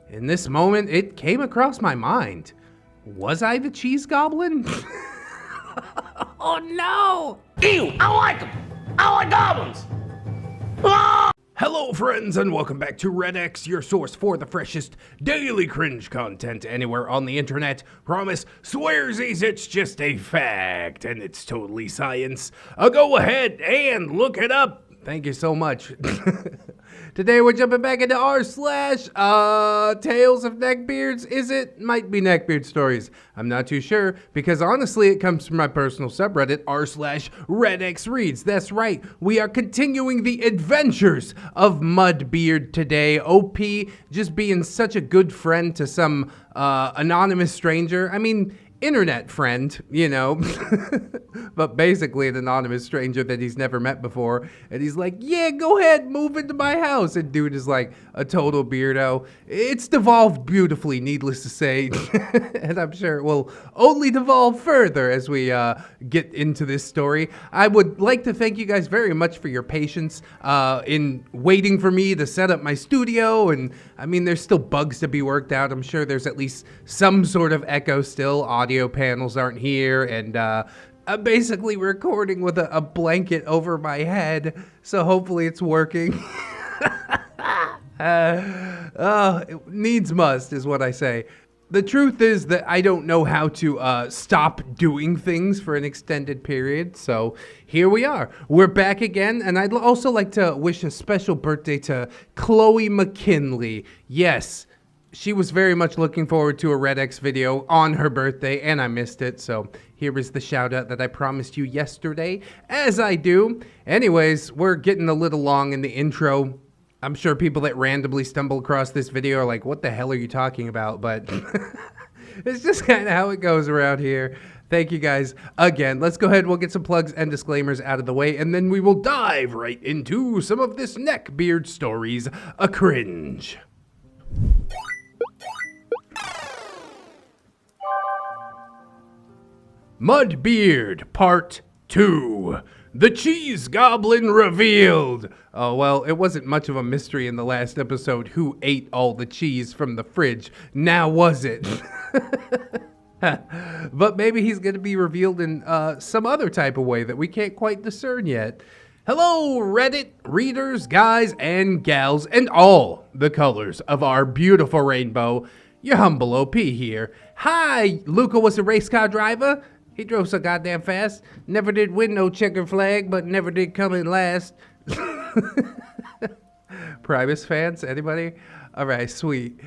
In this moment, it came across my mind. Was I the cheese goblin? Oh no! Ew, I don't like them. I don't like goblins. Ah! Hello friends and welcome back to ReddX, your source for the freshest daily cringe content anywhere on the internet. Promise, swearsies, it's just a fact and it's totally science. Go ahead and look it up. Thank you so much. Today we're jumping back into r/Tales of Neckbeards. Is it? Might be NeckbeardStories. I'm not too sure because honestly it comes from my personal subreddit r/ReddX Reads. That's right. We are continuing the adventures of MUDBEARD today. OP just being such a good friend to some anonymous stranger. I mean, internet friend, you know, but basically an anonymous stranger that he's never met before. And he's like, yeah, go ahead, move into my house. And dude is like a total beardo. It's devolved beautifully, needless to say. And I'm sure it will only devolve further as we get into this story. I would like to thank you guys very much for your patience in waiting for me to set up my studio. And I mean, there's still bugs to be worked out. I'm sure there's at least some sort of echo still. Audio panels aren't here, and I'm basically recording with a blanket over my head, so hopefully it's working. It needs must is what I say. The truth is that I don't know how to stop doing things for an extended period, so here we are. We're back again, and I'd also like to wish a special birthday to Chloe McKinley. Yes, she was very much looking forward to a ReddX video on her birthday, and I missed it, so here is the shout out that I promised you yesterday, as I do. Anyways, we're getting a little long in the intro. I'm sure people that randomly stumble across this video are like, what the hell are you talking about? But it's just kind of how it goes around here. Thank you guys again. Let's go ahead. We'll get some plugs and disclaimers out of the way, and then we will dive right into some of this Neckbeard Stories, a cringe. MUDBEARD Part 2. The Cheese Goblin Revealed. Oh, well, it wasn't much of a mystery in the last episode who ate all the cheese from the fridge. Now was it? But maybe he's going to be revealed in some other type of way that we can't quite discern yet. Hello, Reddit readers, guys and gals, and all the colors of our beautiful rainbow. Your humble OP here. Hi, Luca was a race car driver. He drove so goddamn fast. Never did win no checker flag, but never did come in last. Primus fans, anybody? All right, sweet.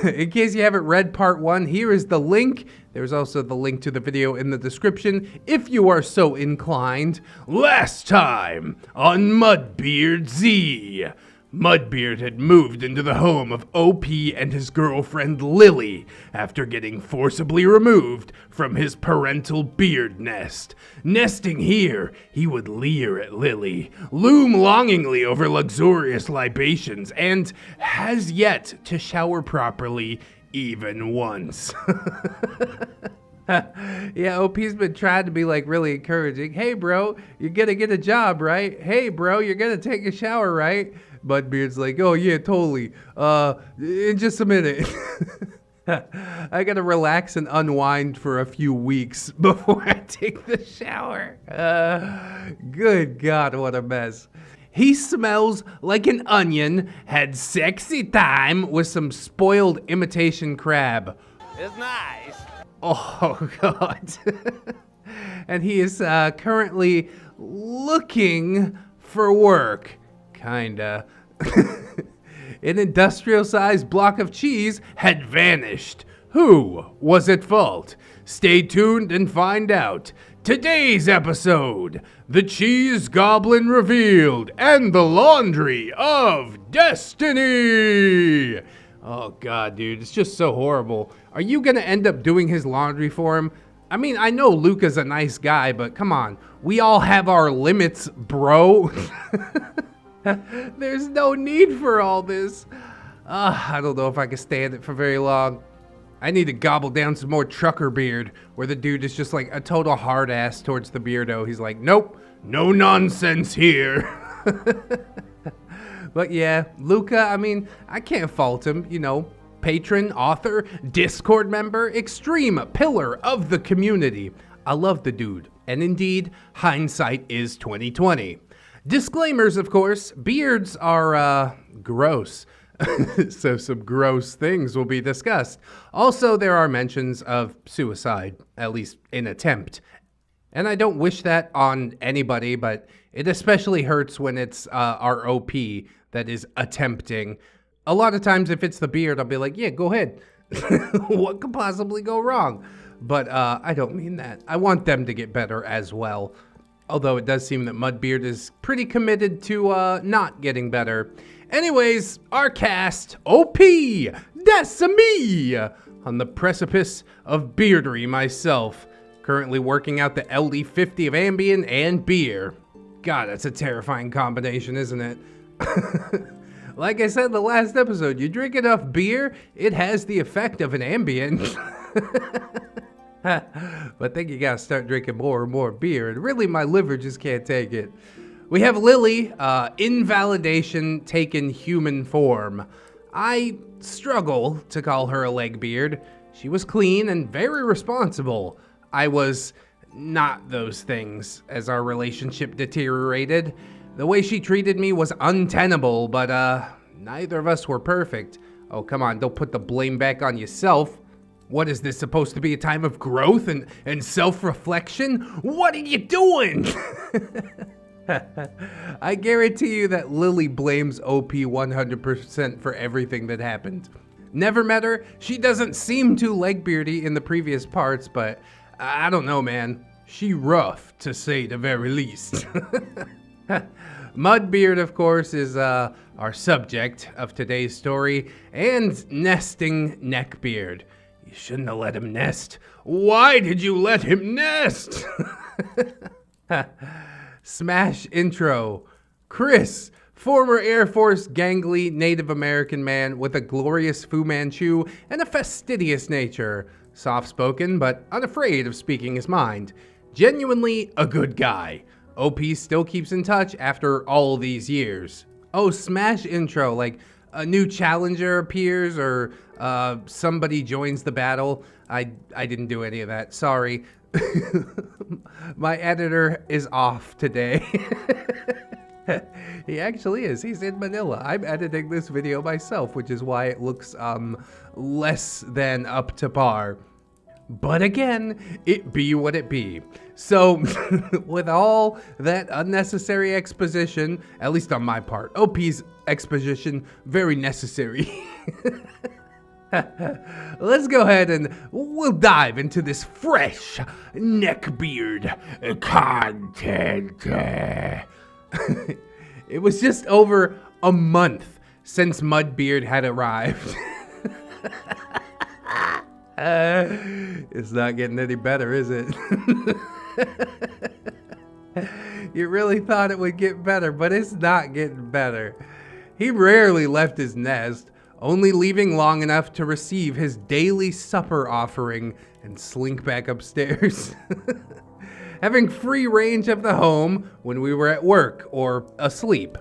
In case you haven't read part 1, here is the link. There's also the link to the video in the description if you are so inclined. Last time on MUDBEARD Z. MUDBEARD had moved into the home of OP and his girlfriend Lily after getting forcibly removed from his parental beard nest. Nesting here, he would leer at Lily, loom longingly over luxurious libations, and has yet to shower properly even once. Yeah, OP's been trying to be like really encouraging. Hey bro, you're gonna get a job, right? Hey bro, you're gonna take a shower, right? MUDBEARD's like, oh yeah, totally. In just a minute. I gotta relax and unwind for a few weeks before I take the shower. Good God, what a mess. He smells like an onion, had sexy time with some spoiled imitation crab. It's nice. Oh God. And he is currently looking for work. Kinda. An industrial-sized block of cheese had vanished. Who was at fault? Stay tuned and find out. Today's episode, The Cheese Goblin Revealed and the Laundry of Destiny. Oh God, dude, it's just so horrible. Are you gonna end up doing his laundry for him? I mean, I know Luca's a nice guy, but come on. We all have our limits, bro. There's no need for all this. I don't know if I can stand it for very long. I need to gobble down some more trucker beard, where the dude is just like a total hard ass towards the beardo. He's like, nope, no nonsense here. But yeah, Luca, I mean, I can't fault him, you know. patron, author, Discord member, extreme pillar of the community. I love the dude, and indeed, hindsight is 2020. Disclaimers, of course, beards are, gross. So some gross things will be discussed. Also, there are mentions of suicide, at least in attempt. And I don't wish that on anybody, but it especially hurts when it's our OP that is attempting. A lot of times if it's the beard, I'll be like, yeah, go ahead. What could possibly go wrong? But I don't mean that. I want them to get better as well. Although it does seem that MUDBEARD is pretty committed to not getting better. Anyways, our cast, OP, that's me, on the precipice of beardery myself. Currently working out the LD50 of Ambien and beer. God, that's a terrifying combination, isn't it? Like I said in the last episode, you drink enough beer, it has the effect of an Ambien. But then you gotta start drinking more and more beer, and really my liver just can't take it. We have Lily, invalidation taken human form. I struggle to call her a legbeard. She was clean and very responsible. I was not those things as our relationship deteriorated. The way she treated me was untenable, but neither of us were perfect. Oh, come on, don't put the blame back on yourself. What is this, supposed to be a time of growth and self-reflection? What are you doing? I guarantee you that Lily blames OP 100% for everything that happened. Never met her. She doesn't seem too legbeardy in the previous parts, but I don't know, man. She rough, to say the very least. MUDBEARD, of course, is our subject of today's story, and nesting Neckbeard. You shouldn't have let him nest. Why did you let him nest? Smash intro. Chris, former Air Force gangly Native American man with a glorious Fu Manchu and a fastidious nature. Soft-spoken, but unafraid of speaking his mind. Genuinely a good guy. OP still keeps in touch after all these years. Oh, smash intro, like a new challenger appears or somebody joins the battle. I didn't do any of that, sorry. My editor is off today. He actually is. He's in Manila. I'm editing this video myself, which is why it looks less than up to par. But again, it be what it be. So, with all that unnecessary exposition, at least on my part, OP's exposition, very necessary. Let's go ahead and we'll dive into this fresh Neckbeard content. It was just over a month since MUDBEARD had arrived. It's not getting any better, is it? You really thought it would get better, but it's not getting better. He rarely left his nest, only leaving long enough to receive his daily supper offering and slink back upstairs. Having free range of the home when we were at work or asleep.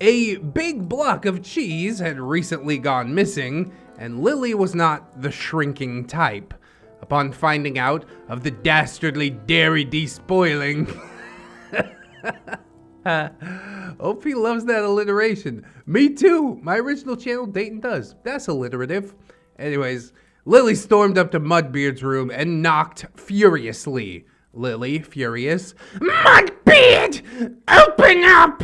A big block of cheese had recently gone missing, and Lily was not the shrinking type. Upon finding out of the dastardly dairy despoiling, OP loves that alliteration. Me too. My original channel, Dayton Does. That's alliterative. Anyways, Lily stormed up to MUDBEARD's room and knocked furiously. Lily, furious, "MUDBEARD, open up!"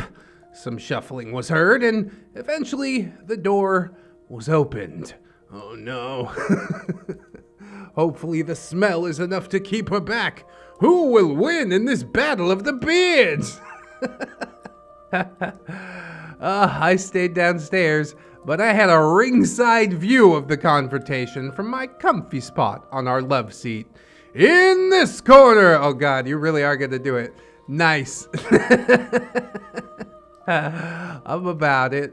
Some shuffling was heard, and eventually the door was opened. Oh no. Hopefully the smell is enough to keep her back. Who will win in this battle of the beards? I stayed downstairs, but I had a ringside view of the confrontation from my comfy spot on our love seat. In this corner! Oh god, you really are gonna do it. Nice. I'm about it.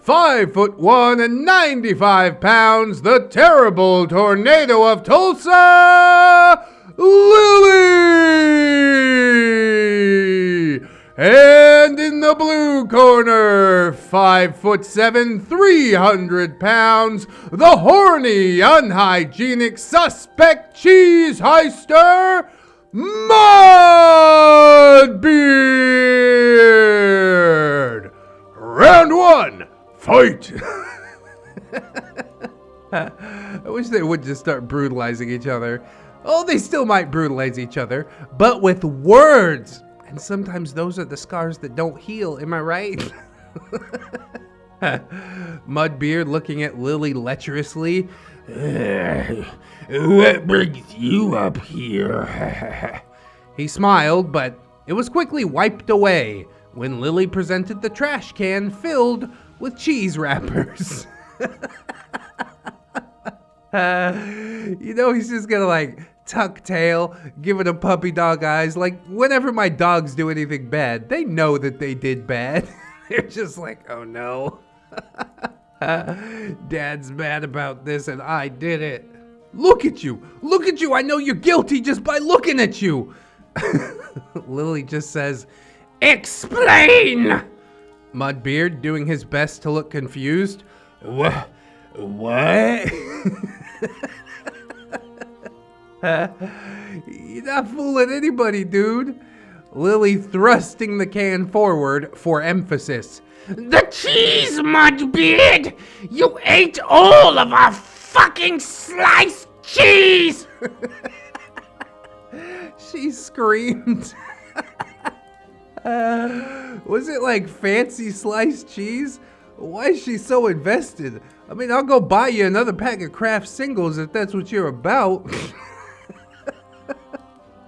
5'1" and 95 pounds, the terrible tornado of Tulsa, Lily! And in the blue corner, 5'7", 300 pounds, the horny, unhygienic, suspect cheese heister, MUDBEARD. Round 1, fight. I wish they would just start brutalizing each other. Oh, they still might brutalize each other, but with words. And sometimes those are the scars that don't heal, am I right? MUDBEARD looking at Lily lecherously. What brings you up here? He smiled, but it was quickly wiped away when Lily presented the trash can filled with cheese wrappers. He's just gonna like tuck tail, give it a puppy dog eyes. Like whenever my dogs do anything bad, they know that they did bad. They're just like, oh no. Dad's mad about this and I did it. Look at you. I know you're guilty just by looking at you. Lily just says, explain. MUDBEARD doing his best to look confused. What? You're not fooling anybody, dude. Lily thrusting the can forward for emphasis. The cheese, MUDBEARD! You ate all of our fucking sliced cheese! She screamed. Was it like fancy sliced cheese? Why is she so invested? I mean, I'll go buy you another pack of Kraft singles if that's what you're about.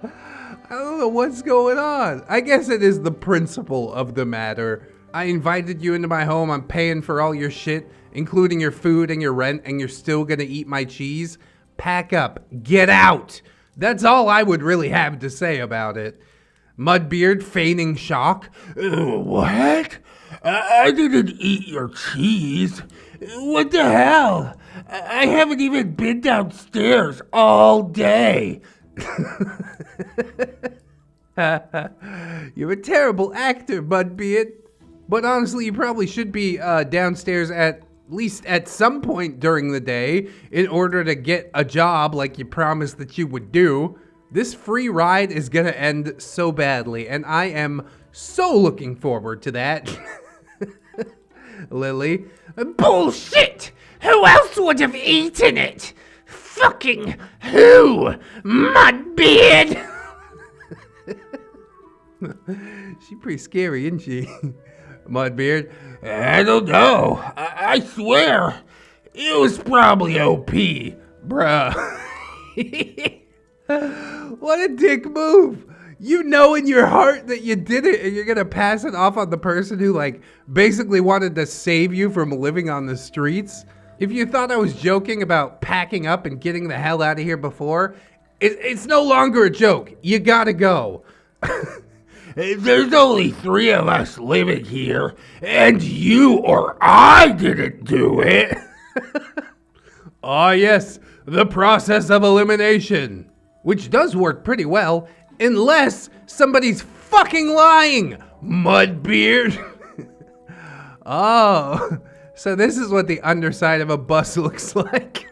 I don't know what's going on. I guess it is the principle of the matter. I invited you into my home. I'm paying for all your shit, including your food and your rent, and you're still gonna eat my cheese? Pack up. Get out. That's all I would really have to say about it. MUDBEARD feigning shock. What? I didn't eat your cheese. What the hell? I haven't even been downstairs all day. You're a terrible actor, MUDBEARD. But honestly, you probably should be downstairs at least at some point during the day in order to get a job like you promised that you would do. This free ride is gonna end so badly, and I am so looking forward to that. Lily. Bullshit! Who else would have eaten it? Fucking who? MUDBEARD! She's pretty scary, isn't she? MUDBEARD. I don't know. I swear. It was probably OP. Bruh. What a dick move. You know in your heart that you did it and you're gonna pass it off on the person who like basically wanted to save you from living on the streets. If you thought I was joking about packing up and getting the hell out of here before, it's no longer a joke. You gotta go. There's only 3 of us living here, and you or I didn't do it. Ah, yes, the process of elimination, which does work pretty well, unless somebody's fucking lying, MUDBEARD. Oh, so this is what the underside of a bus looks like.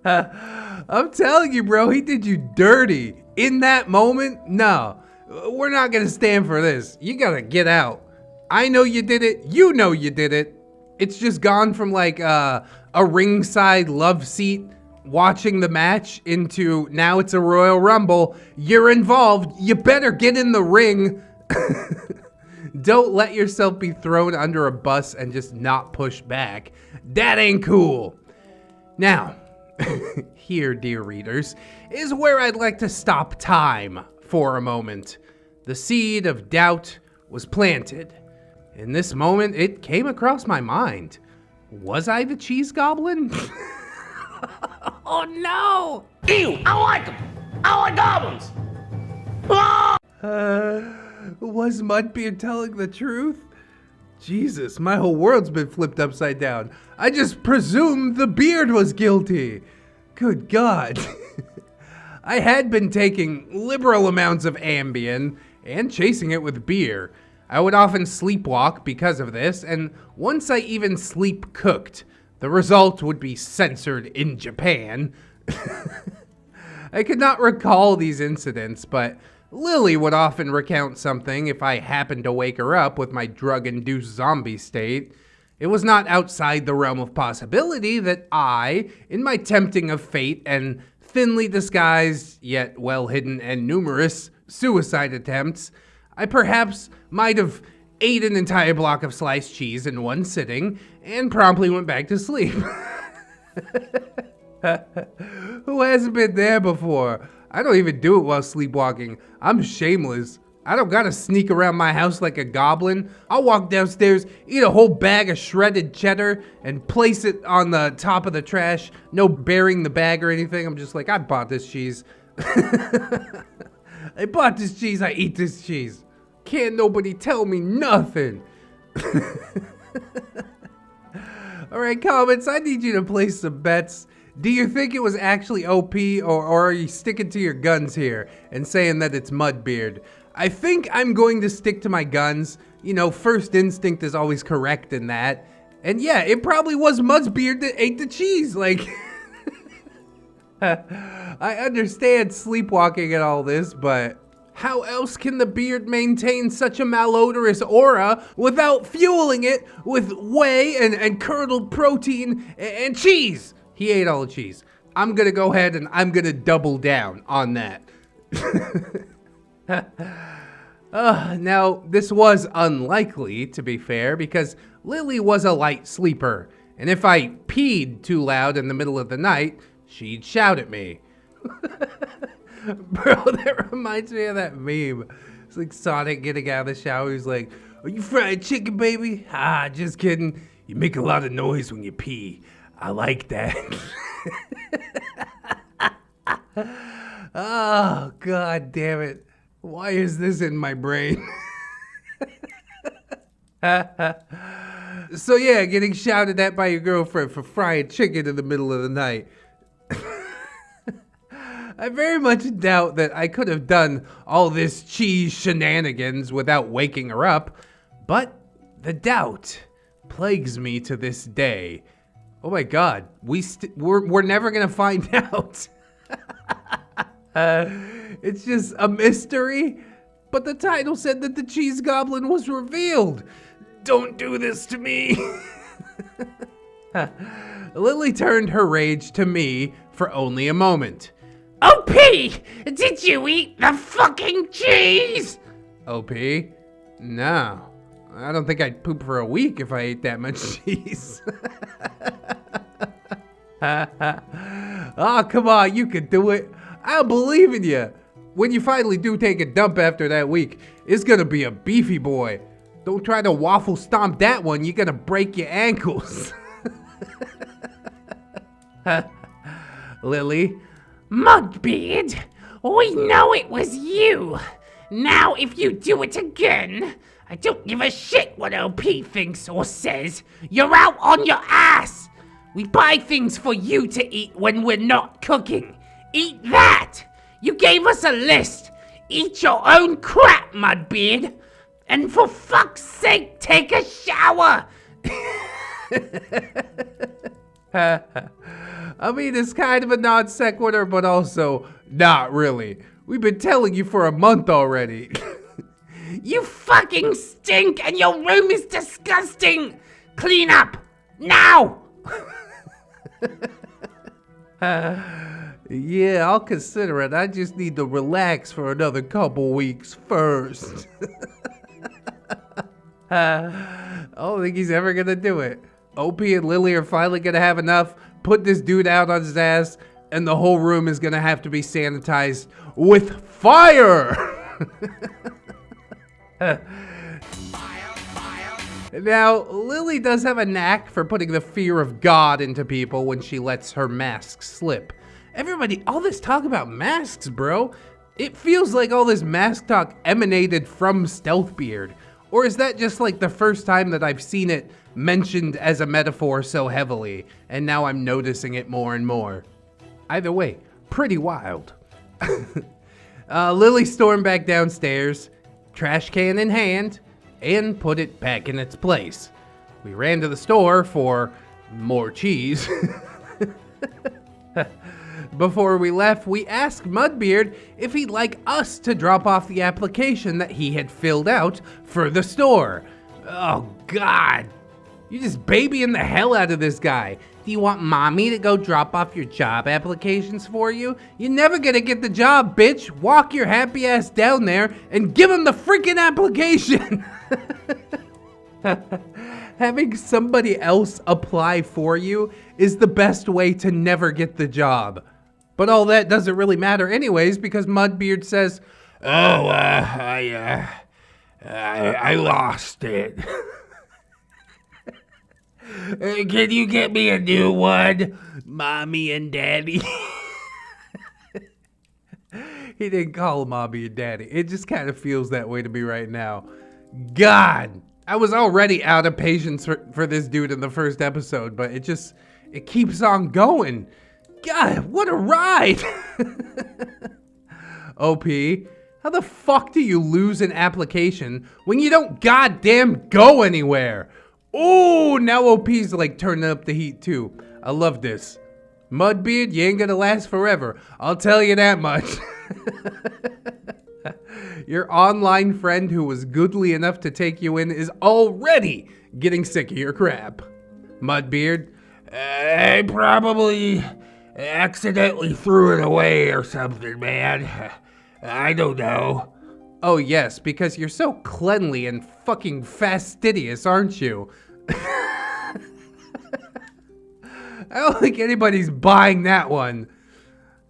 I'm telling you, bro, he did you dirty. In that moment, no, we're not gonna stand for this. You gotta get out. I know you did it. You know you did it. It's just gone from like a ringside love seat watching the match into now it's a Royal Rumble. You're involved. You better get in the ring. Don't let yourself be thrown under a bus and just not push back. That ain't cool. Now, here, dear readers, is where I'd like to stop time for a moment. The seed of doubt was planted. In this moment, it came across my mind. Was I the cheese goblin? Oh no! Ew! I like them! I like goblins! Ah! Was MUDBEARD telling the truth? Jesus, my whole world's been flipped upside down. I just presumed the beard was guilty. Good God. I had been taking liberal amounts of Ambien, and chasing it with beer. I would often sleepwalk because of this, and once I even sleep cooked. The result would be censored in Japan. I could not recall these incidents, but Lily would often recount something if I happened to wake her up with my drug-induced zombie state. It was not outside the realm of possibility that I, in my tempting of fate and thinly disguised, yet well-hidden and numerous suicide attempts, I perhaps might have ate an entire block of sliced cheese in one sitting and promptly went back to sleep. Who hasn't been there before? I don't even do it while sleepwalking. I'm shameless. I don't gotta sneak around my house like a goblin. I'll walk downstairs, eat a whole bag of shredded cheddar, and place it on the top of the trash. No burying the bag or anything. I'm just like, I bought this cheese. I bought this cheese, I eat this cheese. Can't nobody tell me nothing. Alright, comments, I need you to place some bets. Do you think it was actually OP, or are you sticking to your guns here and saying that it's MUDBEARD? I think I'm going to stick to my guns. You know, first instinct is always correct in that. And yeah, it probably was MUDBEARD that ate the cheese, like... I understand sleepwalking and all this, but how else can the beard maintain such a malodorous aura without fueling it with whey and curdled protein and cheese? He ate all the cheese. I'm gonna go ahead and I'm gonna double down on that. Now, this was unlikely, to be fair, because Lily was a light sleeper, and if I peed too loud in the middle of the night, she'd shout at me. Bro, that reminds me of that meme. It's like Sonic getting out of the shower. He's like, "Are you fried chicken, baby?" Ah, just kidding. You make a lot of noise when you pee. I like that. Oh, God damn it. Why is this in my brain? So yeah, getting shouted at by your girlfriend for frying chicken in the middle of the night. I very much doubt that I could have done all this cheese shenanigans without waking her up, but the doubt plagues me to this day. Oh my God, we're never gonna find out. It's just a mystery, but the title said that the cheese goblin was revealed. Don't do this to me. Lily turned her rage to me for only a moment. OP! Did you eat the fucking cheese? OP? No. I don't think I'd poop for a week if I ate that much cheese. Oh, come on, you can do it. I believe in you. When you finally do take a dump after that week, it's gonna be a beefy boy. Don't try to waffle stomp that one, you're gonna break your ankles. Lily? MUDBEARD, we know it was you. Now if you do it again, I don't give a shit what OP thinks or says. You're out on your ass. We buy things for you to eat when we're not cooking. Eat that. You gave us a list. Eat your own crap, MUDBEARD. And for fuck's sake, take a shower. I mean, it's kind of a non sequitur, but also not really. We've been telling you for a month already. You fucking stink and your room is disgusting. Clean up, now. Yeah, I'll consider it. I just need to relax for another couple weeks first. I don't think he's ever gonna do it. OP and Lily are finally gonna have enough, put this dude out on his ass, and the whole room is gonna have to be sanitized with fire! Now, Lily does have a knack for putting the fear of God into people when she lets her mask slip. Everybody, all this talk about masks, bro, it feels like all this mask talk emanated from Stealthbeard. Or is that just like the first time that I've seen it mentioned as a metaphor so heavily, and now I'm noticing it more and more? Either way, pretty wild. Lily stormed back downstairs, trash can in hand, and put it back in its place. We ran to the store for more cheese. Before we left, we asked Mudbeard if he'd like us to drop off the application that he had filled out for the store. Oh, God. You're just babying the hell out of this guy. Do you want mommy to go drop off your job applications for you? You're never gonna get the job, bitch. Walk your happy ass down there and give him the freaking application. Having somebody else apply for you is the best way to never get the job. But all that doesn't really matter anyways, because Mudbeard says, "Oh, I lost it. Can you get me a new one, mommy and daddy?" He didn't call him mommy and daddy. It just kind of feels that way to me right now. God, I was already out of patience for this dude in the first episode, but it keeps on going. God, what a ride! OP, how the fuck do you lose an application when you don't goddamn go anywhere? Oh, now OP's like turning up the heat too. I love this. Mudbeard, you ain't gonna last forever. I'll tell you that much. Your online friend who was goodly enough to take you in is already getting sick of your crap. Mudbeard, I probably accidentally threw it away or something, man. I don't know. Oh yes, because you're so cleanly and fucking fastidious, aren't you? I don't think anybody's buying that one.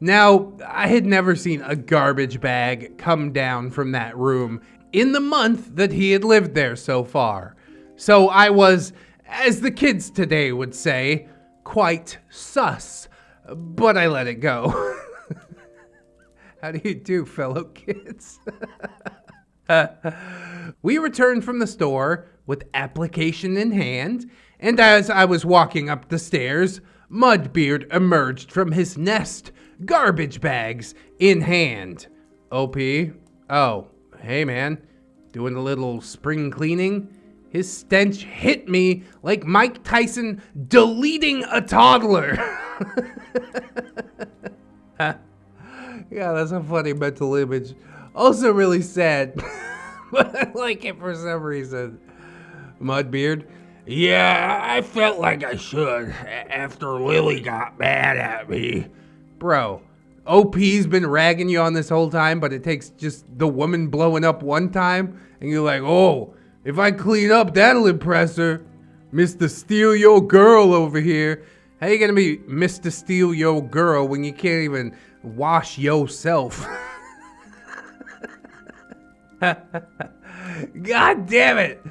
Now, I had never seen a garbage bag come down from that room in the month that he had lived there so far. So I was, as the kids today would say, quite sus, but I let it go. How do you do, fellow kids? We returned from the store with application in hand, and as I was walking up the stairs, Mudbeard emerged from his nest, garbage bags in hand. OP, oh, hey man, doing a little spring cleaning? His stench hit me like Mike Tyson deleting a toddler. Yeah, that's a funny mental image. Also really sad, but I like it for some reason. Mudbeard, Yeah, I felt like I should after Lily got mad at me. bro, OP's been ragging you on this whole time, but it takes just the woman blowing up one time, and you're like, oh, if I clean up, that'll impress her. Mr. Steal Your Girl over here. How you gonna be Mr. Steal Your Girl when you can't even wash yourself? God damn it!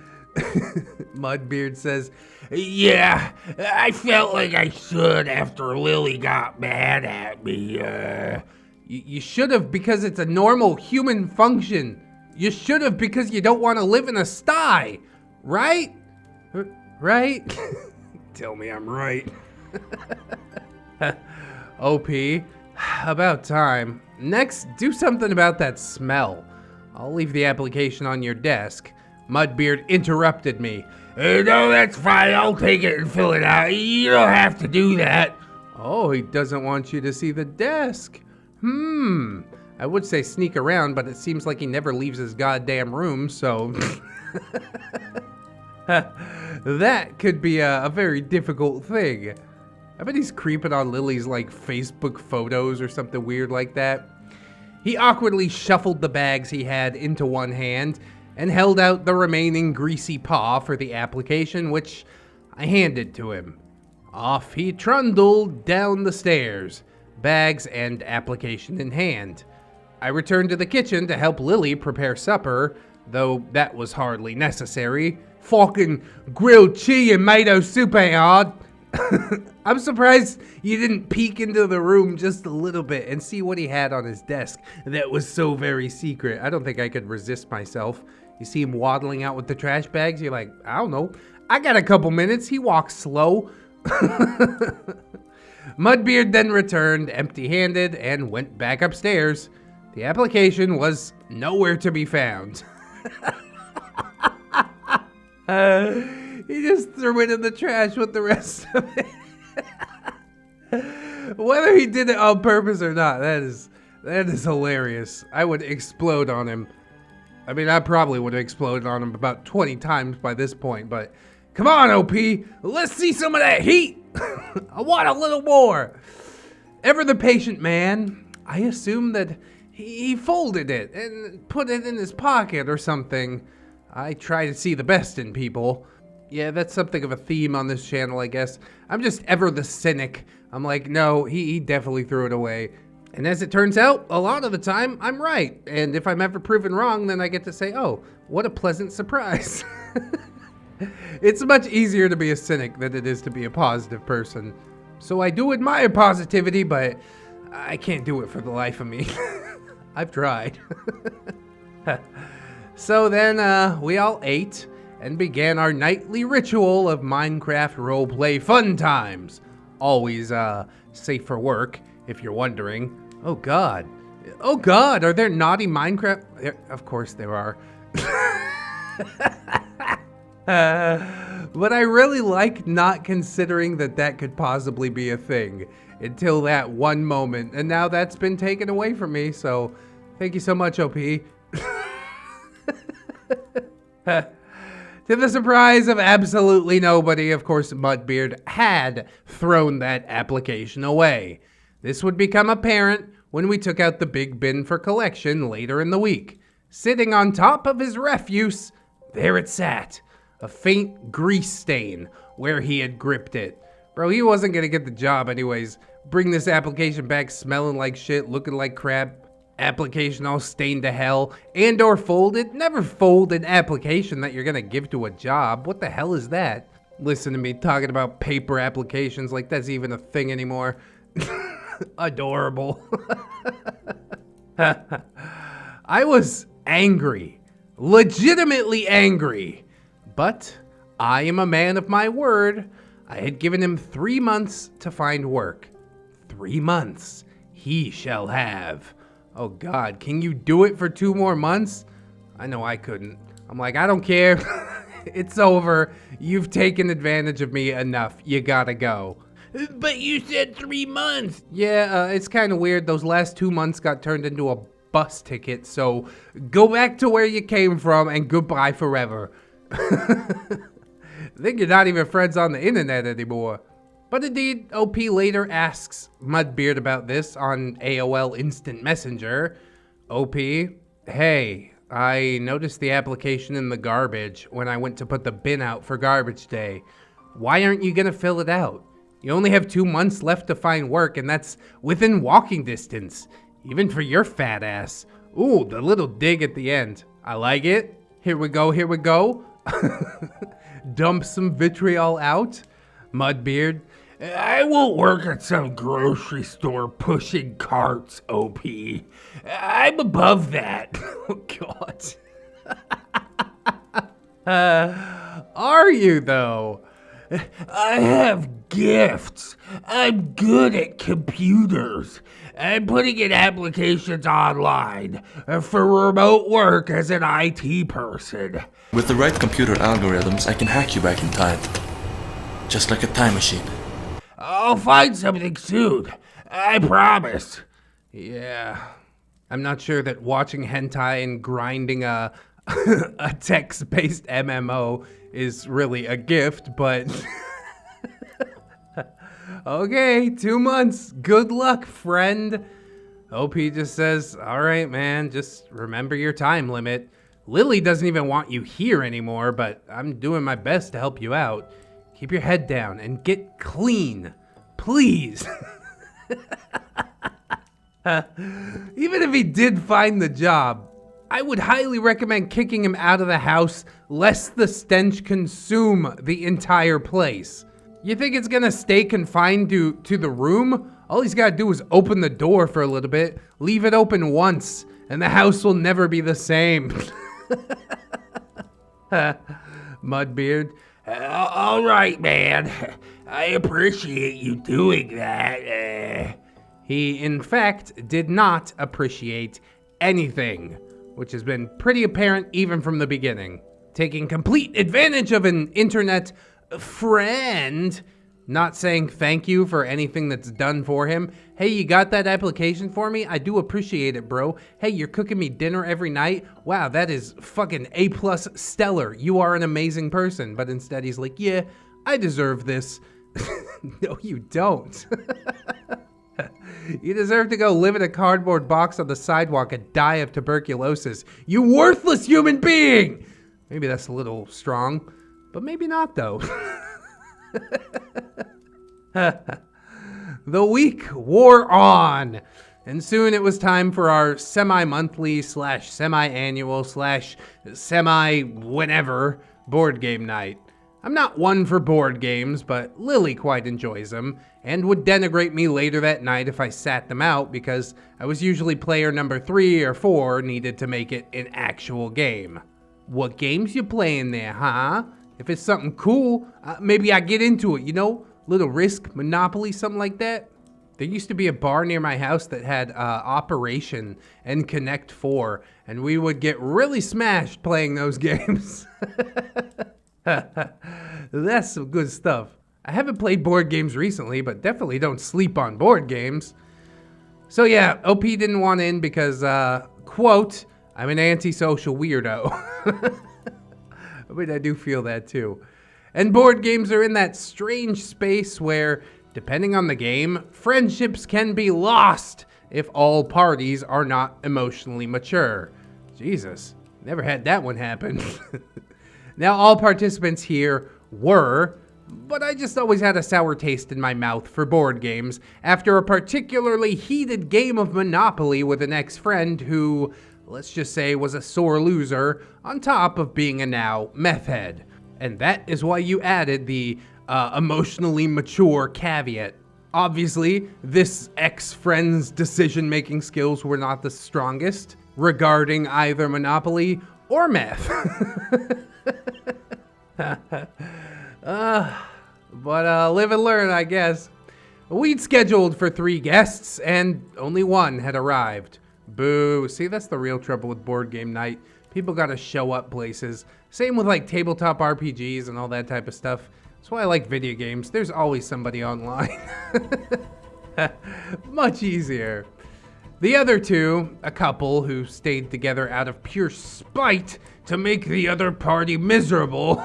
Mudbeard says, Yeah, I felt like I should after Lily got mad at me. you should have because it's a normal human function. You should have because you don't want to live in a sty, right? Right? Tell me I'm right. OP, about time. Next, do something about that smell. I'll leave the application on your desk. Mudbeard interrupted me. No, that's fine. I'll take it and fill it out. You don't have to do that. Oh, he doesn't want you to see the desk. I would say sneak around, but it seems like he never leaves his goddamn room, so... That could be a very difficult thing. I bet he's creeping on Lily's, like, Facebook photos or something weird like that. He awkwardly shuffled the bags he had into one hand and held out the remaining greasy paw for the application, which I handed to him. Off he trundled down the stairs, bags and application in hand. I returned to the kitchen to help Lily prepare supper, though that was hardly necessary. Fucking grilled cheese and tomato soup ain't hard. I'm surprised you didn't peek into the room just a little bit and see what he had on his desk that was so very secret. I don't think I could resist myself. You see him waddling out with the trash bags, you're like, I don't know. I got a couple minutes. He walks slow. Mudbeard then returned empty-handed and went back upstairs. The application was nowhere to be found. He just threw it in the trash with the rest of it. Whether he did it on purpose or not, that is hilarious. I would explode on him. I mean, I probably would have exploded on him about 20 times by this point, but come on, OP, let's see some of that heat. I want a little more. Ever the patient man, I assume that he folded it and put it in his pocket or something. I try to see the best in people. Yeah, that's something of a theme on this channel, I guess. I'm just ever the cynic. I'm like, no, he definitely threw it away. And as it turns out, a lot of the time, I'm right. And if I'm ever proven wrong, then I get to say, oh, what a pleasant surprise. It's much easier to be a cynic than it is to be a positive person. So I do admire positivity, but I can't do it for the life of me. I've tried. So then we all ate and began our nightly ritual of Minecraft roleplay fun times. Always safe for work, if you're wondering. Oh God, are there naughty Minecraft? Of course there are. But I really like not considering that could possibly be a thing until that one moment, and now that's been taken away from me, so thank you so much, OP. To the surprise of absolutely nobody, of course, MUDBEARD had thrown that application away. This would become apparent when we took out the big bin for collection later in the week. Sitting on top of his refuse, there it sat, a faint grease stain where he had gripped it. Bro, he wasn't gonna get the job anyways. Bring this application back smelling like shit, looking like crap. Application all stained to hell and or folded. Never fold an application that you're gonna give to a job. What the hell is that? Listen to me talking about paper applications like that's even a thing anymore. Adorable. I was angry, legitimately angry, but I am a man of my word. I had given him 3 months to find work. 3 months he shall have. Oh God, can you do it for 2 more months? I know I couldn't. I'm like, I don't care. It's over. You've taken advantage of me enough. You gotta go. But you said 3 months. Yeah, it's kind of weird. Those last 2 months got turned into a bus ticket, so go back to where you came from and goodbye forever. I think you're not even friends on the internet anymore. But indeed, OP later asks MUDBEARD about this on AOL Instant Messenger. OP, hey, I noticed the application in the garbage when I went to put the bin out for garbage day. Why aren't you gonna fill it out? You only have 2 months left to find work, and that's within walking distance, even for your fat ass. Ooh, the little dig at the end. I like it. Here we go, here we go. Dump some vitriol out. MUDBEARD, I won't work at some grocery store pushing carts, OP. I'm above that. Oh, God. Are you, though? I have gifts. I'm good at computers. I'm putting in applications online for remote work as an IT person. With the right computer algorithms, I can hack you back in time. Just like a time machine. I'll find something soon. I promise. Yeah. I'm not sure that watching hentai and grinding a text-based MMO is really a gift, but okay, 2 months. Good luck, friend. OP just says, all right, man, just remember your time limit. Lily doesn't even want you here anymore, but I'm doing my best to help you out. Keep your head down and get clean, please. Even if he did find the job, I would highly recommend kicking him out of the house lest the stench consume the entire place. You think it's gonna stay confined to the room? All he's gotta do is open the door for a little bit, leave it open once, and the house will never be the same. MUDBEARD, all right, man. I appreciate you doing that. He, in fact, did not appreciate anything. which has been pretty apparent even from the beginning. Taking complete advantage of an internet friend, not saying thank you for anything that's done for him. Hey, you got that application for me? I do appreciate it, bro. Hey, you're cooking me dinner every night? Wow, that is fucking A+ stellar. You are an amazing person. But instead he's like, yeah, I deserve this. No, you don't. You deserve to go live in a cardboard box on the sidewalk and die of tuberculosis. You worthless human being! Maybe that's a little strong, but maybe not though. The week wore on, and soon it was time for our semi-monthly / semi-annual / semi-whenever board game night. I'm not one for board games, but Lily quite enjoys them, and would denigrate me later that night if I sat them out because I was usually player number 3 or 4 needed to make it an actual game. What games you playing there, huh? If it's something cool, maybe I get into it, you know? Little Risk, Monopoly, something like that. There used to be a bar near my house that had Operation and Connect 4, and we would get really smashed playing those games. That's some good stuff. I haven't played board games recently, but definitely don't sleep on board games. So yeah, OP didn't want in because, quote, I'm an antisocial weirdo. I mean, I do feel that too. And board games are in that strange space where, depending on the game, friendships can be lost if all parties are not emotionally mature. Jesus, never had that one happen. Now, all participants here were, but I just always had a sour taste in my mouth for board games after a particularly heated game of Monopoly with an ex-friend who, let's just say, was a sore loser on top of being a now meth head. And that is why you added the emotionally mature caveat. Obviously, this ex-friend's decision-making skills were not the strongest regarding either Monopoly or meth. But live and learn, I guess. We'd scheduled for 3 guests, and only one had arrived. Boo. See, that's the real trouble with board game night. People gotta show up places. Same with like tabletop RPGs and all that type of stuff. That's why I like video games. There's always somebody online. Much easier. The other two, a couple who stayed together out of pure spite to make the other party miserable,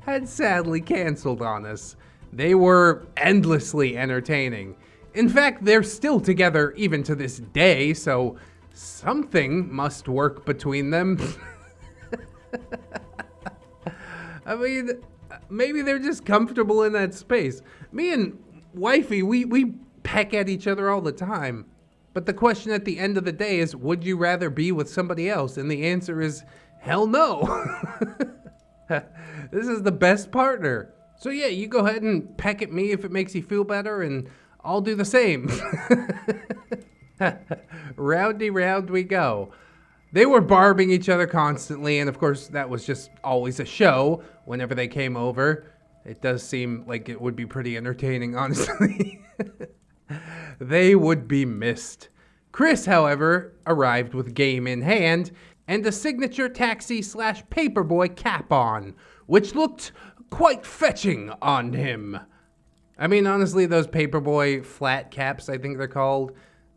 had sadly canceled on us. They were endlessly entertaining. In fact, they're still together even to this day, so something must work between them. I mean, maybe they're just comfortable in that space. Me and wifey, we peck at each other all the time. But the question at the end of the day is, would you rather be with somebody else? And the answer is, hell no. This is the best partner. So yeah, you go ahead and peck at me if it makes you feel better, and I'll do the same. Roundy round we go. They were barbing each other constantly, and of course that was just always a show whenever they came over. It does seem like it would be pretty entertaining, honestly. They would be missed. Chris, however, arrived with game in hand and a signature taxi / paperboy cap on, which looked quite fetching on him. I mean, honestly, those paperboy flat caps, I think they're called,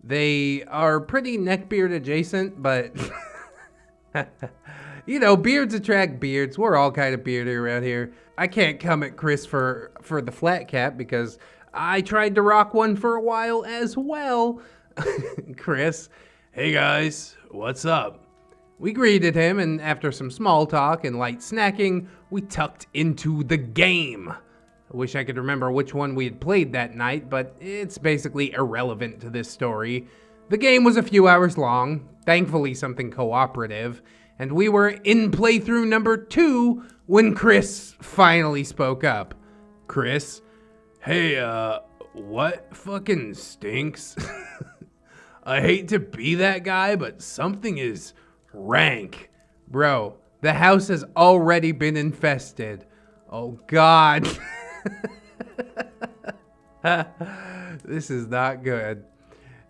they are pretty neckbeard adjacent, but you know, beards attract beards. We're all kind of beardy around here. I can't come at Chris for the flat cap because I tried to rock one for a while as well. Chris, hey guys, what's up? We greeted him, and after some small talk and light snacking, we tucked into the game. I wish I could remember which one we had played that night, but it's basically irrelevant to this story. The game was a few hours long, thankfully something cooperative, and we were in playthrough number 2 when Chris finally spoke up. Chris, hey, what fucking stinks? I hate to be that guy, but something is rank. Bro, the house has already been infested. Oh God. This is not good.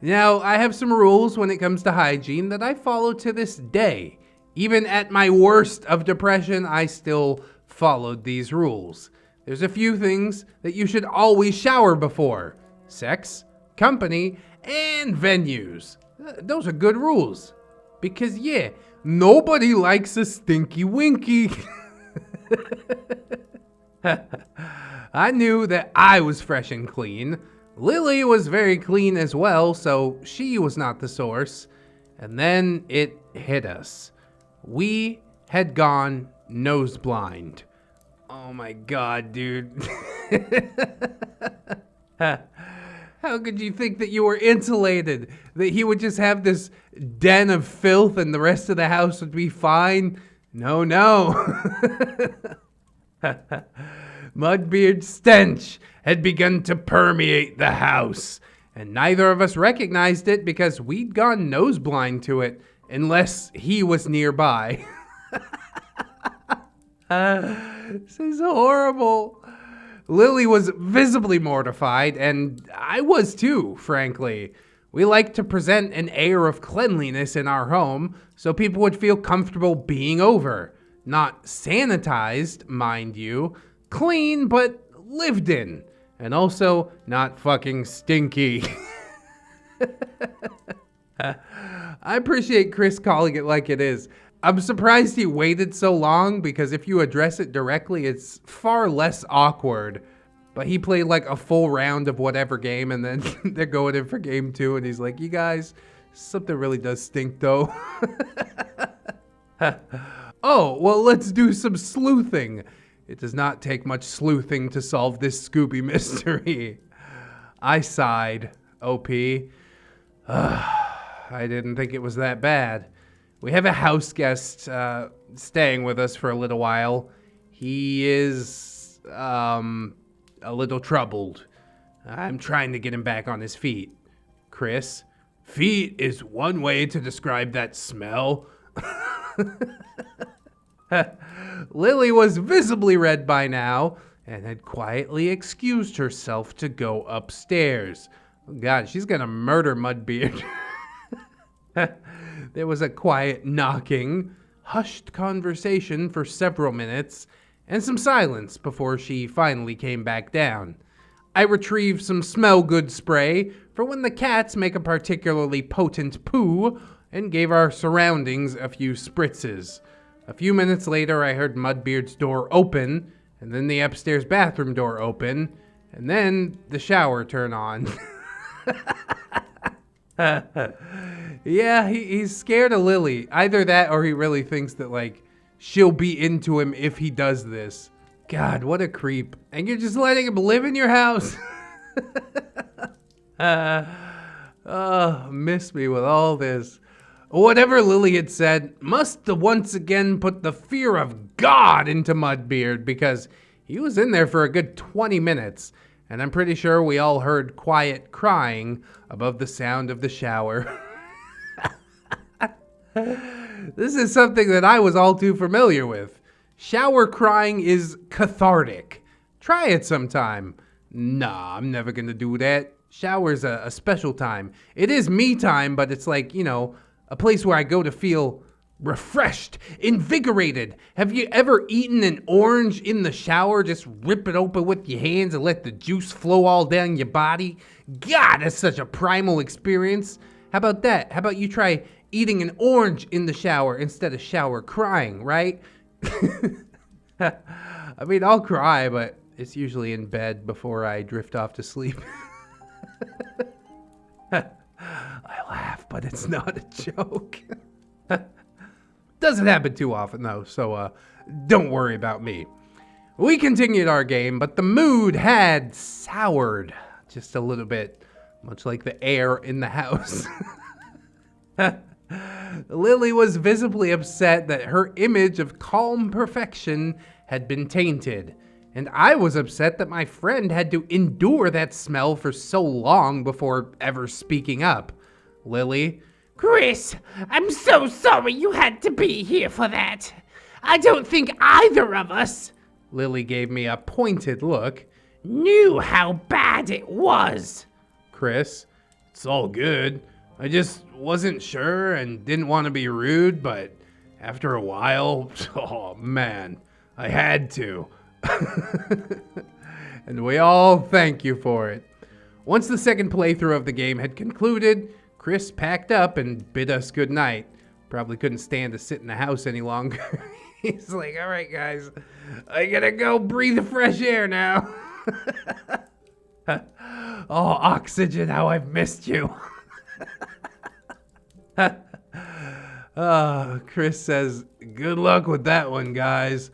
Now, I have some rules when it comes to hygiene that I follow to this day. Even at my worst of depression, I still followed these rules. There's a few things that you should always shower before: sex, company, and venues. Those are good rules. Because yeah, nobody likes a stinky winky. I knew that I was fresh and clean. Lily was very clean as well, so she was not the source. And then it hit us. We had gone nose blind. Oh my god, dude. How could you think that you were insulated? That he would just have this den of filth and the rest of the house would be fine? No, no. Mudbeard's stench had begun to permeate the house, and neither of us recognized it because we'd gone nose blind to it, unless he was nearby. This is horrible. Lily was visibly mortified, and I was too, frankly. We like to present an air of cleanliness in our home so people would feel comfortable being over. Not sanitized, mind you. Clean, but lived in. And also not fucking stinky. I appreciate Chris calling it like it is. I'm surprised he waited so long because if you address it directly, it's far less awkward. But he played like a full round of whatever game and then they're going in for game 2 and he's like, you guys, something really does stink though. Oh, well, let's do some sleuthing. It does not take much sleuthing to solve this Scooby mystery. I sighed. OP. I didn't think it was that bad. We have a house guest staying with us for a little while. He is a little troubled. I'm trying to get him back on his feet. Chris, feet is one way to describe that smell. Lily was visibly red by now and had quietly excused herself to go upstairs. Oh God, she's gonna murder Mudbeard. There was a quiet knocking, hushed conversation for several minutes, and some silence before she finally came back down. I retrieved some smell good spray for when the cats make a particularly potent poo and gave our surroundings a few spritzes. A few minutes later, I heard Mudbeard's door open, and then the upstairs bathroom door open, and then the shower turn on. Yeah, he's scared of Lily. Either that or he really thinks that, like, she'll be into him if he does this. God, what a creep. And you're just letting him live in your house. Oh, miss me with all this. Whatever Lily had said must have once again put the fear of God into Mudbeard because he was in there for a good 20 minutes. And I'm pretty sure we all heard quiet crying above the sound of the shower. This is something that I was all too familiar with. Shower crying is cathartic. Try it sometime. Nah, I'm never gonna do that. Shower's a special time. It is me time, but it's like, you know, a place where I go to feel refreshed, invigorated. Have you ever eaten an orange in the shower? Just rip it open with your hands and let the juice flow all down your body? God, that's such a primal experience. How about that? How about you try eating an orange in the shower instead of shower crying, right? I mean, I'll cry, but it's usually in bed before I drift off to sleep. I laugh, but it's not a joke. Doesn't happen too often, though, so don't worry about me. We continued our game, but the mood had soured just a little bit, much like the air in the house. Lily was visibly upset that her image of calm perfection had been tainted, and I was upset that my friend had to endure that smell for so long before ever speaking up. Lily, Chris, I'm so sorry you had to be here for that. I don't think either of us, Lily gave me a pointed look, knew how bad it was. Chris, it's It's all good. I just wasn't sure and didn't want to be rude, but after a while, oh man, I had to. And we all thank you for it. Once the second playthrough of the game had concluded, Chris packed up and bid us goodnight. Probably couldn't stand to sit in the house any longer. He's like, all right, guys, I gotta go breathe the fresh air now. Oh, Oxygen, how I've missed you. Chris says, good luck with that one, guys.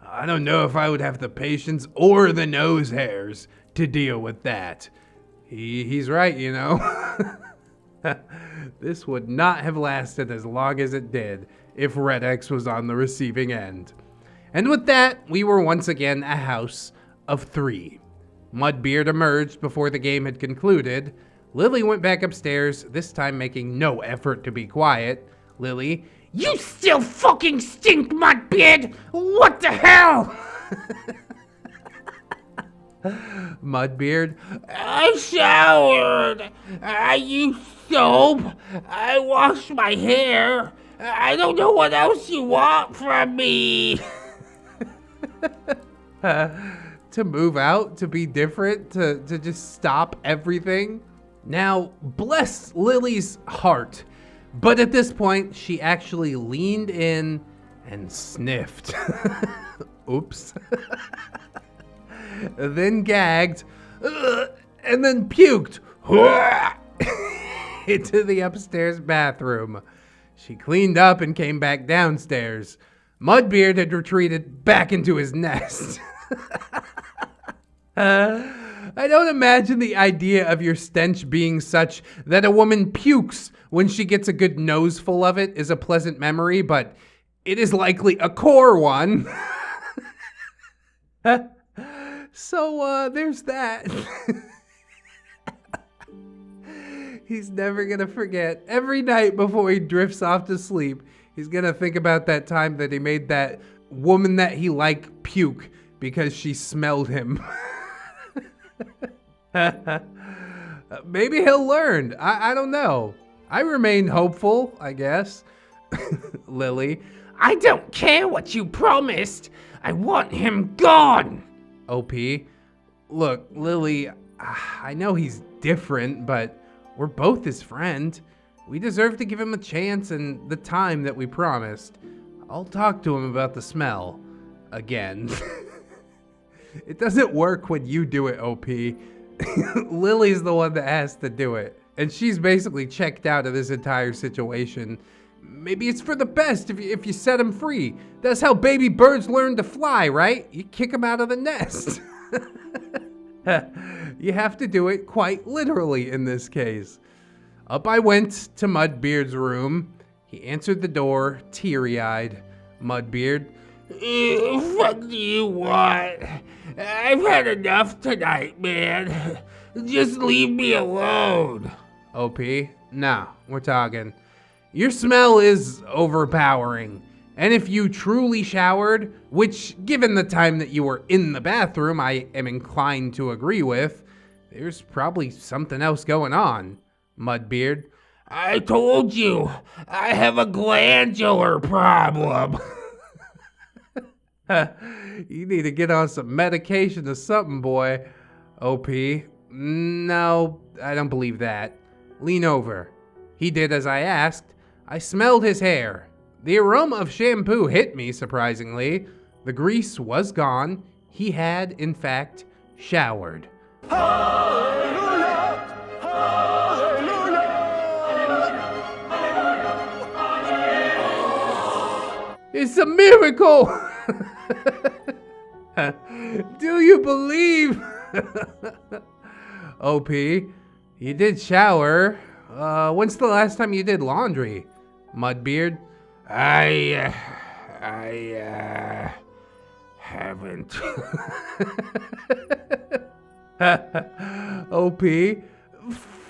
I don't know if I would have the patience or the nose hairs to deal with that. He's right, you know. This would not have lasted as long as it did if ReddX was on the receiving end. And with that, we were once again a house of 3. MUDBEARD emerged before the game had concluded. Lily went back upstairs, this time making no effort to be quiet. Lily, You still fucking stink, MUDBEARD! What the hell? MUDBEARD, I showered. I used soap. I washed my hair. I don't know what else you want from me. to move out, to be different, to just stop everything. Now, bless Lily's heart, but at this point, she actually leaned in and sniffed. Oops. Then gagged, and then puked into the upstairs bathroom. She cleaned up and came back downstairs. MUDBEARD had retreated back into his nest. I don't imagine the idea of your stench being such that a woman pukes when she gets a good nose full of it is a pleasant memory, but it is likely a core one. So, there's that. He's never gonna forget. Every night before he drifts off to sleep, he's gonna think about that time that he made that woman that he liked puke because she smelled him. Maybe he'll learn. I don't know. I remain hopeful, I guess. Lily. I don't care what you promised. I want him gone. OP. Look, Lily, I know he's different, but we're both his friend. We deserve to give him a chance and the time that we promised. I'll talk to him about the smell. Again. It doesn't work when you do it, OP. Lily's the one that has to do it. And she's basically checked out of this entire situation. Maybe it's for the best if you set him free. That's how baby birds learn to fly, right? You kick them out of the nest. You have to do it quite literally in this case. Up I went to MUDBEARD's room. He answered the door, teary-eyed. MUDBEARD, What do you want? I've had enough tonight, man. Just leave me alone. OP, no, we're talking. Your smell is overpowering. And if you truly showered, which given the time that you were in the bathroom, I am inclined to agree with, there's probably something else going on. MUDBEARD, I told you, I have a glandular problem. You need to get on some medication or something, boy. OP, no, I don't believe that. Lean over. He did as I asked. I smelled his hair. The aroma of shampoo hit me, surprisingly. The grease was gone. He had, in fact, showered. Hallelujah! Hallelujah! It's a miracle! Do you believe? OP, you did shower. When's the last time you did laundry? MUDBEARD, I haven't. OP,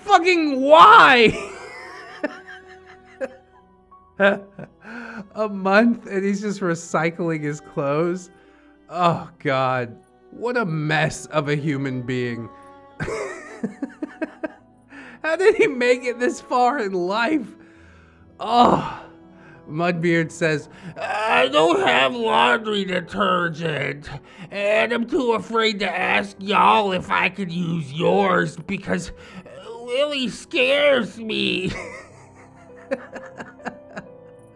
fucking why? A month and he's just recycling his clothes? Oh God, what a mess of a human being. How did he make it this far in life? Oh, Mudbeard says, I don't have laundry detergent, and I'm too afraid to ask y'all if I could use yours because Lily scares me.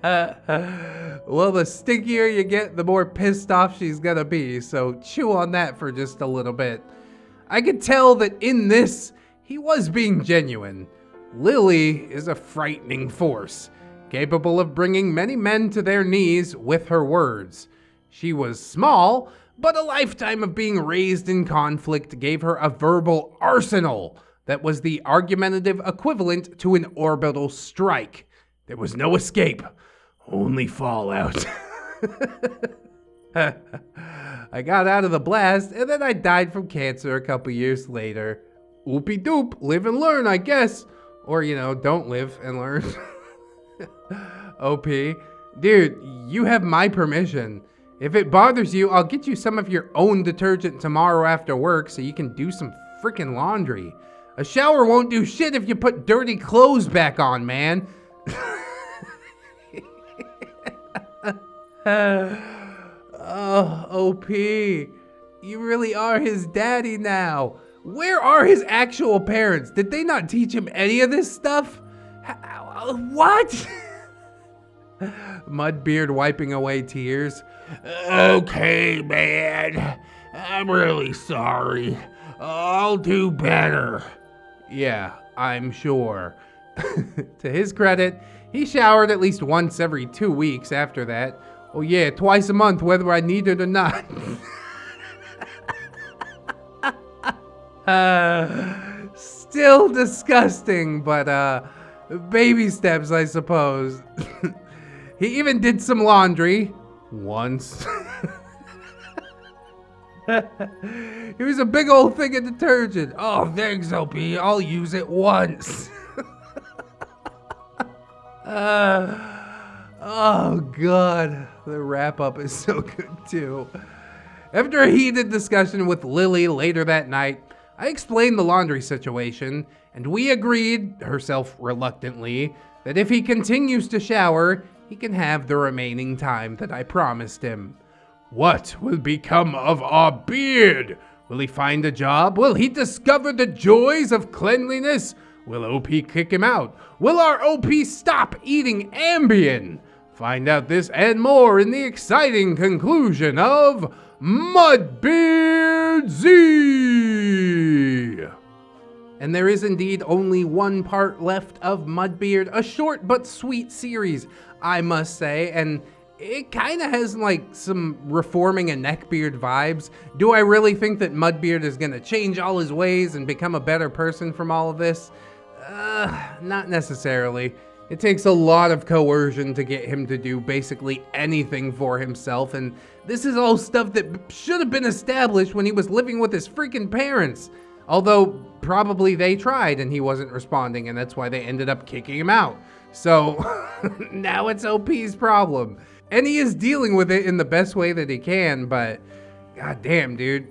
well, the stinkier you get, the more pissed off she's gonna be, so chew on that for just a little bit. I could tell that in this, he was being genuine. Lily is a frightening force, capable of bringing many men to their knees with her words. She was small, but a lifetime of being raised in conflict gave her a verbal arsenal that was the argumentative equivalent to an orbital strike. There was no escape, only fallout. I got out of the blast, and then I died from cancer a couple years later. Oopie doop, live and learn, I guess. Or, don't live and learn. OP. Dude, you have my permission. If it bothers you, I'll get you some of your own detergent tomorrow after work so you can do some freaking laundry. A shower won't do shit if you put dirty clothes back on, man. Oh, OP. You really are his daddy now. Where are his actual parents? Did they not teach him any of this stuff? What? Mudbeard wiping away tears. Okay, man. I'm really sorry. I'll do better. Yeah, I'm sure. To his credit, he showered at least once every 2 weeks after that. Oh yeah, twice a month whether I need it or not. Still disgusting, but baby steps, I suppose. He even did some laundry once. Here's a big old thing of detergent. Oh, thanks, OP. I'll use it once. Oh, God. The wrap-up is so good, too. After a heated discussion with Lily later that night, I explained the laundry situation, and we agreed, herself reluctantly, that if he continues to shower, he can have the remaining time that I promised him. What will become of our beard? Will he find a job? Will he discover the joys of cleanliness? Will OP kick him out? Will our OP stop eating Ambien? Find out this and more in the exciting conclusion of MUDBEARD Z! And there is indeed only one part left of MUDBEARD, a short but sweet series, I must say, and it kind of has like some reforming a Neckbeard vibes. Do I really think that MUDBEARD is going to change all his ways and become a better person from all of this? Not necessarily. It takes a lot of coercion to get him to do basically anything for himself, and this is all stuff that should have been established when he was living with his freaking parents. Although, probably they tried and he wasn't responding, and that's why they ended up kicking him out. So, now it's OP's problem. And he is dealing with it in the best way that he can, but goddamn, dude,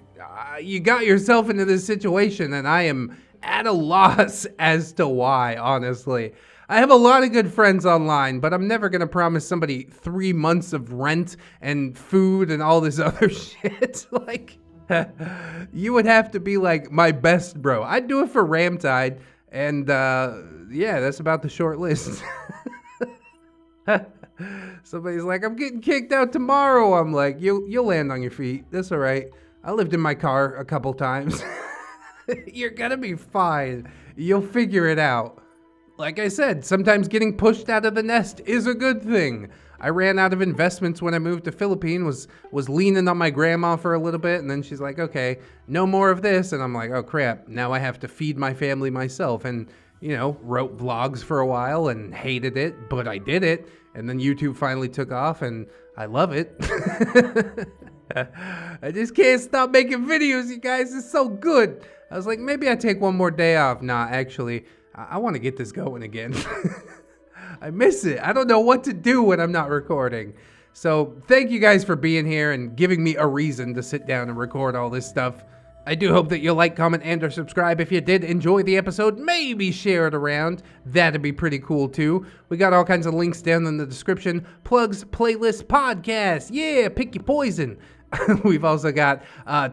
you got yourself into this situation, and I am at a loss as to why, honestly. I have a lot of good friends online, but I'm never gonna promise somebody 3 months of rent and food and all this other shit. Like, you would have to be like my best bro. I'd do it for Ramtide, and yeah, that's about the short list. Somebody's like, I'm getting kicked out tomorrow. I'm like, you'll land on your feet. That's all right. I lived in my car a couple times. You're gonna be fine. You'll figure it out. Like I said, sometimes getting pushed out of the nest is a good thing. I ran out of investments when I moved to Philippines, was leaning on my grandma for a little bit, and then she's like, okay, no more of this. And I'm like, oh crap, now I have to feed my family myself. And, wrote vlogs for a while and hated it, but I did it. And then YouTube finally took off, and I love it. I just can't stop making videos, you guys. It's so good. I was like, maybe I take one more day off. Nah, actually, I want to get this going again. I miss it. I don't know what to do when I'm not recording. So thank you guys for being here and giving me a reason to sit down and record all this stuff. I do hope that you'll like, comment, and or subscribe. If you did enjoy the episode, maybe share it around. That'd be pretty cool too. We got all kinds of links down in the description. Plugs, playlists, podcasts. Yeah, pick your poison. We've also got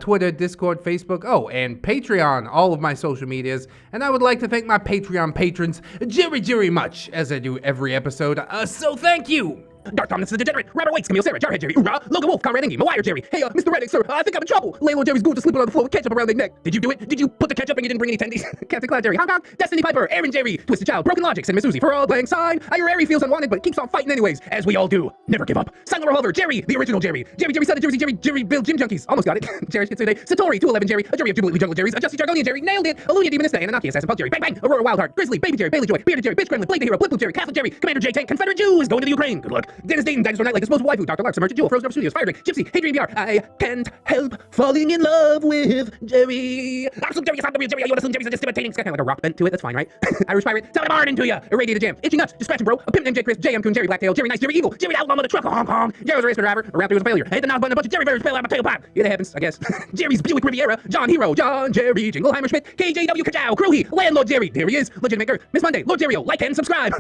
Twitter, Discord, Facebook, and Patreon, all of my social medias. And I would like to thank my Patreon patrons very much, as I do every episode. So thank you. Dark Thomas is a degenerate. Robert Waits, Camille Sarah, Jarhead Jerry, Oorah, Logan Wolf, Conrad Engie, Mawire Jerry. Hey, Mr. ReddX, sir, I think I'm in trouble. Landlord Jerry's going to sleep on the floor with ketchup around their neck. Did you do it? Did you put the ketchup and you didn't bring any tendies? Captain Cloud Jerry, Hong Kong, Destiny Piper, Aaron Jerry, Twisted Child, Broken Logic, Cinnamon Susie, for all blank sign. Your Airy feels unwanted, but keeps on fighting anyways, as we all do. Never give up. Silent Revolver, Jerry, the original Jerry. Jerry Son of Jersey, Jerry Bill, Gym Junkies. Almost got it. Jerry Shitsude, Satori, 211 Jerry, a Jerry of Jubilee Jungle Jerry's, a Justy Jargonian Jerry, nailed it. Alunia Demonista, Anunnaki, Assassin Punk Jerry, Bang Bang, Aurora Wildheart, Grizzly, Baby Jerry, Bailey Joy, Bearded Jerry, Bitch Gremlin, Blade the Hero, Blip Blue Jerry, Catholic Jerry, Commander J Tank, Confederate Jew is going to the Ukraine. Good luck. Dennis Dayton, Dinosaur Night, like Disposable Waifu, Dr. Lark, Submerged Jewel, Frozen Over Studios, Fire Drink, Gypsy, Hadrian VR. I can't help falling in love with Jerry. Absolute Jerry, I'm the real Jerry. I want to assume Jerry's just imitating. It's got kind of like a rock bent to it. That's fine, right? Irish Pirate, tell him hard into ya. Irradiated Jam, Itchy Nuts, just scratching bro. A Pimp named J Chris, JM Coon, Jerry Blacktail, Jerry Nice, Jerry Evil, Jerry the Outlaw with a truck, Hong Kong. Jerry was a race driver. A Raptor was a failure. I hit the knob button, a bunch of Jerry Bears fell out of my tailpipe. Yeah, that happens, I guess. Jerry's Buick Riviera, John Hero, John Jerry, Jingleheimer Schmidt, KJW Kajow, Crewhee, Landlord Jerry. There he is. Legitimate Girth, Miss Monday, Lord Jerry, like and subscribe.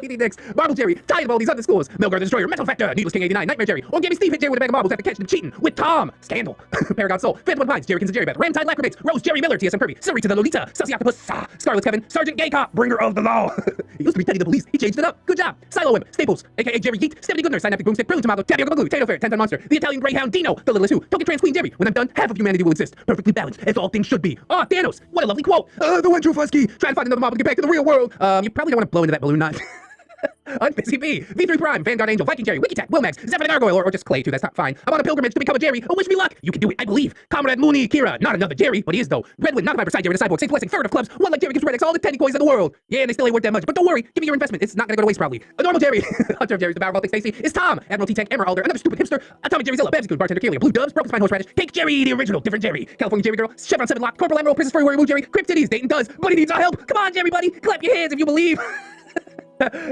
Lady Nix, Marble Jerry, tired of all these underscores. Melgar the Destroyer, Metal Factor, Needless King 89, Nightmare Jerry, or Gabby Steve hit Jerry with a bag of marbles after catching him cheating with Tom. Scandal. Paragon Soul, Phantom Pines, Jerrykins and Jerry Beth, Ramtide Lacrobates, Rose Jerry Miller, TSM Kirby, Siri to the Lolita, Sussy Octopus, Scarlet Kevin, Sergeant Gay Cop, Bringer of the Law. He used to be Teddy the Police. He changed it up. Good job. Silo Wimp, Staples, aka Jerry Yeet, Stephanie Goodner, Synaptic Boomstick, Brilliant Tomato, Tapioca Glue, Tato Fair, 10 Ton Monster, the Italian Greyhound, Dino, the Littlest Who, Token Trans Queen Jerry. When I'm done, half of humanity will exist. Perfectly balanced, as all things should be. Oh, Thanos. What a lovely quote. The one true Fusky. Trying to find another mob to get back in the real world. You probably don't want to blow into that balloon knot. Unbusy B, V3 Prime, Vanguard Angel, Viking Jerry, Wikitac, Wilmax, Zephyr the Gargoyle, or just Clay too, that's not fine. I'm on a pilgrimage to become a Jerry. Oh, wish me luck. You can do it, I believe. Comrade Mooney, Kira, not another Jerry, but he is though. Redwood, not my beside Jerry, the cyborg, Saint Blessing, third of clubs, one like Jerry gives ReddX all the 10 coins in the world. Yeah, and they still ain't worth that much, but don't worry, give me your investment. It's not gonna go to waste probably. A normal Jerry, Hunter of Jerry's, the Bower Baltic Stacy, is Tom, Admiral T-Tank, Emerald Alder, another stupid hipster, Atomic Jerry Zilla, Babsy Coon, Bartender Kelia, Blue Doves, Broken Spine Horseradish, Cake Jerry, the original, different Jerry, California Jerry Girl, Chevron 7 Lock, Corporal Emerald, Princess Furry Warrior Woo Jerry, Crypt Titties, Dayton does, but he needs our help. Come on, Jerry buddy, clap your hands if you believe.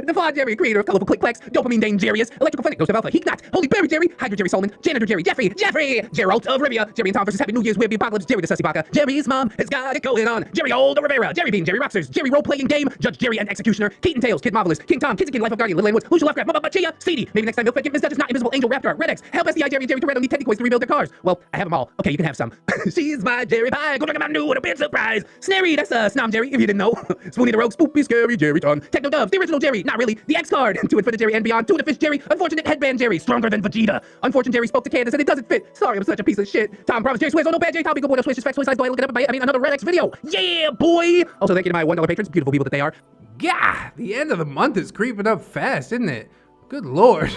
Devon Jerry, creator of colorful click clacks, dopamine Dane Jarius, Electrical Clinic, Ghost of Alpha, Heat Knot, Holy Berry Jerry, Hydra Jerry Solomon, Janitor Jerry, Jeffrey, Geralt of Rivia, Jerry and Tom versus Happy New Year's Weird the Apocalypse, Jerry the Sussy Baka, Jerry's mom has got it going on, Jerry Old Rivera, Jerry Bean, Jerry Rocksters, Jerry Role Playing Game, Judge Jerry and Executioner, Keaton Tails, Kid Marvelous, King Tom, Kidsikin, Life of Guardian, Little Woods, Lucia Lovecraft, Mama Chia, Seedy, maybe next time Milk Fed, Miss Duchess, Not Invisible, Angel Raptor, ReddX, Help SDI Jerry, Jerry Toretto need Teddy Coins to rebuild their cars. Well, I have them all. Okay, you can have some. She's my Jerry Pie, go drink my new with a big surprise. Snary, that's Snom Jerry, if you didn't know. Spoony the Rogue, Spoopy Scary Jerry Ton, Techno Dove, the original Jerry, not really, the X card, to Infinite Jerry and beyond, Tuna Fish Jerry, Unfortunate Headband Jerry, stronger than Vegeta. Unfortunate Jerry spoke to Candace and it doesn't fit. Sorry, I'm such a piece of shit. Tom promised Jerry swears, oh no bad Jerry, Tom, good boy, no swish, facts, size boy, look it up, another ReddX video. Yeah, boy! Also, thank you to my $1 patrons, beautiful people that they are. Gah! The end of the month is creeping up fast, isn't it? Good lord.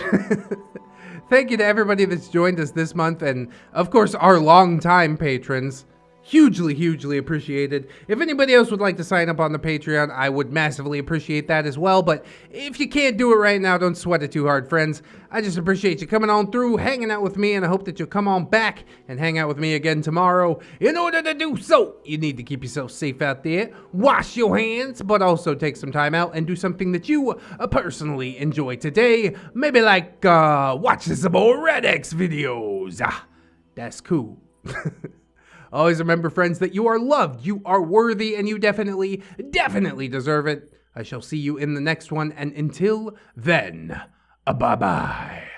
Thank you to everybody that's joined us this month, and of course our longtime patrons. Hugely appreciated. If anybody else would like to sign up on the Patreon, I would massively appreciate that as well. But if you can't do it right now, don't sweat it too hard, friends. I just appreciate you coming on through, hanging out with me, and I hope that you'll come on back and hang out with me again tomorrow. In order to do so, you need to keep yourself safe out there, wash your hands, but also take some time out and do something that you personally enjoy today. Maybe like watching some more ReddX videos. That's cool. Always remember, friends, that you are loved, you are worthy, and you definitely deserve it. I shall see you in the next one, and until then, bye-bye.